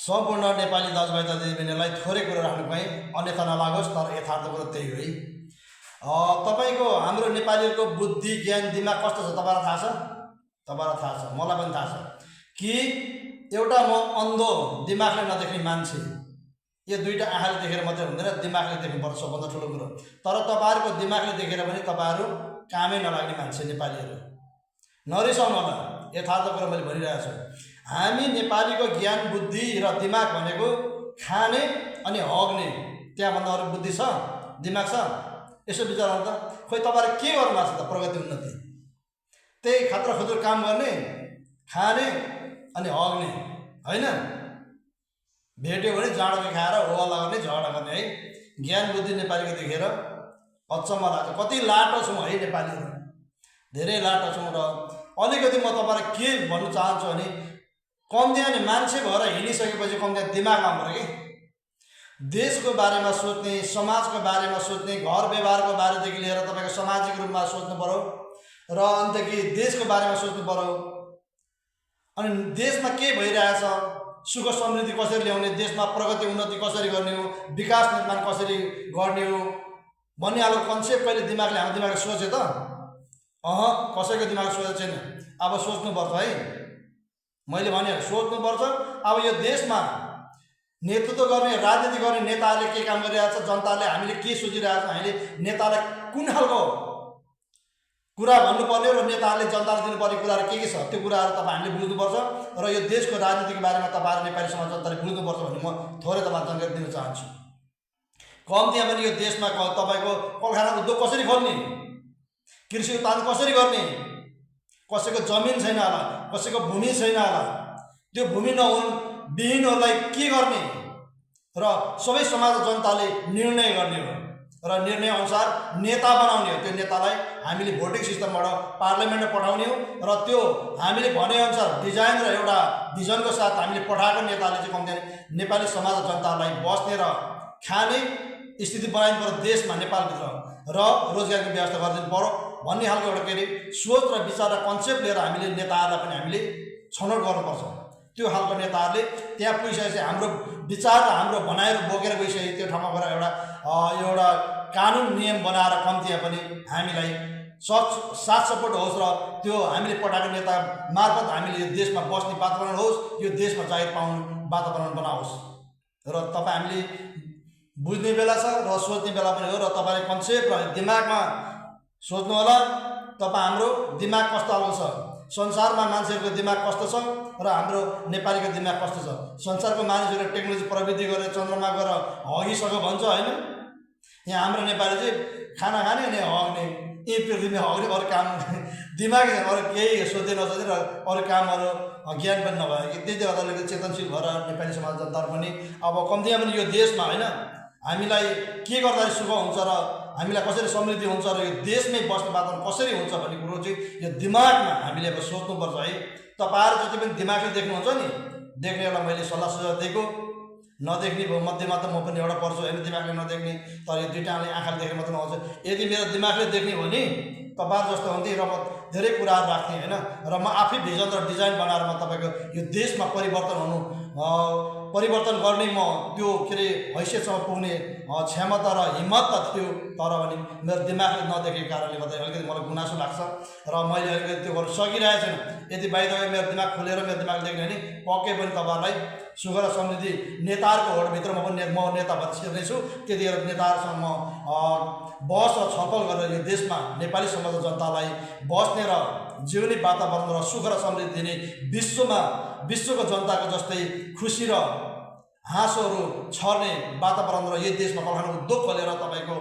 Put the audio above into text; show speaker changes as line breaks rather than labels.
सम्पूर्ण नेपाली दाजुभाइ दिदीबहिनीलाई थोरै कुरा राख्नु पाएँ, अन्यथा नलागोस्, तर यथार्थ कुरो त्यही हो है। तपाईँको हाम्रो नेपालीहरूको बुद्धि ज्ञान दिमाग कस्तो छ तपाईँलाई थाहा छ? तपाईँलाई थाहा छ, मलाई पनि थाहा छ कि एउटा म अन्धो दिमागले नदेख्ने मान्छे, यो दुईवटा आँखाले देखेर मात्रै हुँदैन, दिमागले देख्नुपर्छ सबभन्दा ठुलो कुरो। तर तपाईँहरूको दिमागले देखेर पनि तपाईँहरू कामै नलाग्ने मान्छे नेपालीहरू, नरिसाउनु होला, यथार्थ कुरा मैले भनिरहेको छु। हामी नेपालीको ज्ञान बुद्धि र दिमाग भनेको खाने अनि हग्ने, त्यहाँभन्दा अरू बुद्धि छ, दिमाग छ? यसो विचार गर्नु त, खोइ तपाईँहरू के गर्नु भएको छ त? प्रगति उन्नति त्यही खात्र खुजुर काम गर्ने, खाने अनि हग्ने, होइन? भेट्यो भने जाँडो खाएर होवा गर्ने, झगडा गर्ने है। ज्ञान बुद्धि नेपालीको देखेर अचम्म लाग्छ, कति लाटो छौँ है नेपालीहरू, धेरै लाटो छौँ। र अलिकति म तपाईँलाई के भन्नु चाहन्छु भने, कम्ती अनि मान्छे भएर हिँडिसकेपछि कम्ती दिमाग आउनु पऱ्यो कि देशको बारेमा सोच्ने, समाजको बारेमा सोच्ने, घर व्यवहारको बारेदेखि लिएर तपाईँको सामाजिक रूपमा सोच्नु पऱ्यो र अन्तकि देशको बारेमा सोच्नु पऱ्यो। अनि देशमा के भइरहेछ, सुख समृद्धि कसरी ल्याउने, देशमा प्रगति उन्नति कसरी गर्ने हो, विकास निर्माण कसरी गर्ने हो भन्ने खालको कन्सेप्ट कहिले दिमागले, हाम्रो दिमागले सोचे त? कसैको दिमाग सोचेको छैन। अब सोच्नुपर्छ है, मैले भने सोच्नुपर्छ। अब यो देशमा नेतृत्व गर्ने, राजनीति गर्ने नेताहरूले के काम गरिरहेको छ, जनताले हामीले के सोचिरहेको छ, हामीले नेतालाई कुन खालको कुरा भन्नुपर्ने र नेताहरूले जनतालाई दिनुपर्ने कुराहरू के छ, त्यो कुराहरू तपाईँ हामीले बुझ्नुपर्छ। र यो देशको राजनीतिको बारेमा तपाईँहरू नेपाली समाज जनताले बुझ्नुपर्छ भन्ने म थोरै तपाईँलाई जानकारी दिन चाहन्छु। कम्तीमा पनि यो देशमा तपाईँको कलखाना उद्योग कसरी खोल्ने, कृषि उत्पादन कसरी गर्ने, कसैको जमिन छैन होला, कसैको भूमि छैन होला, त्यो भूमि विहीनहरूलाई के गर्ने र सबै समाज जनताले निर्णय गर्ने हो र निर्णय अनुसार नेता बनाउने हो। त्यो नेतालाई हामीले भोटिङ सिस्टमबाट पार्लियामेन्टमा पठाउने हो र त्यो हामीले भनेअनुसार डिजाइन र एउटा भिजनको साथ हामीले पठाएको नेताले चाहिँ कम्ती नेपाली समाज जनतालाई बस्ने र खाने स्थिति बनाइदिनु पर्यो देशमा, नेपालभित्र, र रोजगारको व्यवस्था गरिदिनु पर्यो भन्ने खालको एउटा के अरे सोच र विचार र कन्सेप्ट लिएर हामीले नेताहरूलाई पनि हामीले छनौट गर्नुपर्छ। त्यो खालको नेताहरूले त्यहाँ पुगिसकेपछि हाम्रो विचार र हाम्रो भनाइहरू बोकेर गइसके त्यो ठाउँमा गएर एउटा कानुन नियम बनाएर कम्तीमा पनि हामीलाई साथ सपोर्ट होस् र त्यो हामीले पठाएको नेता मार्फत हामीले यो देशमा बस्ने वातावरण होस्, यो देशमा जागिर पाउने वातावरण बनाओस्। र तपाईँ हामीले बुझ्ने बेला छ र सोच्ने बेला पनि हो। र तपाईँले कन्सेप्ट र दिमागमा सोच्नु होला, तपाईँ हाम्रो दिमाग कस्तो खालको छ, संसारमा मान्छेहरूको दिमाग कस्तो छ र हाम्रो नेपालीको दिमाग कस्तो छ। संसारको मानिसहरू टेक्नोलोजी प्रविधि गरेर चन्द्रमा गएर हगिसक्यो भन्छ, होइन? यहाँ हाम्रो नेपाली चाहिँ खाना खाने अनि हग्ने, यी पृथ्वीमा हग्ने, अरू काम दिमाग अरू केही सोध्दै नसोध्दै र अरू कामहरू ज्ञान पनि नभयो कि त्यही गर्दा चेतनशील भएर नेपाली समाज जनताहरू पनि अब कम्तीमा पनि यो देशमा, होइन, हामीलाई के गर्दाखेरि सुख हुन्छ र हामीलाई कसरी समृद्धि हुन्छ र यो देशमै बस्ने वातावरण कसरी हुन्छ भन्ने कुरो चाहिँ यो दिमागमा हामीले अब सोच्नुपर्छ है। तपाईँहरू जति पनि दिमागले देख्नुहुन्छ नि, देख्नेलाई मैले सल्लाह सुझाव दिएको, नदेख्ने भयो मध्येमा त म पनि एउटा पर्छु, होइन, दिमागले नदेख्ने, तर यो दुईवटाले आँखाले देखेर मात्र नआउँछ। यदि मेरो दिमागले देख्ने हो नि तपाईँहरू जस्तो हुन्थेँ र म धेरै कुराहरू राख्थेँ, होइन, र म आफै भिजन र डिजाइन बनाएर म तपाईँको यो देशमा परिवर्तन गर्ने म त्यो के अरे हैसियतसम्म पुग्ने क्षमता र हिम्मत त थियो, तर पनि मेरो दिमागले नदेखेको कारणले गर्दा अलिकति मलाई गुनासो लाग्छ र मैले अलिकति त्यो गर्नु सकिरहेको छैन। यदि बाहिर मेरो दिमाग खोलेर मेरो दिमाग देख्ने भने पक्कै पनि तपाईँहरूलाई सुख र समृद्धि नेताहरूको होडभित्र म नेता भएर छिर्नेछु। त्यतिखेर नेताहरूसँग म बहस र छलफल गरेर यो देशमा नेपाली समाज जनतालाई बस्ने र जिउने वातावरण र सुख र समृद्धि दिने, विश्वको जनताको जस्तै खुसी र हाँसोहरू छर्ने वातावरण र यही देशमा कलखाना उद्योग खोलेर तपाईँको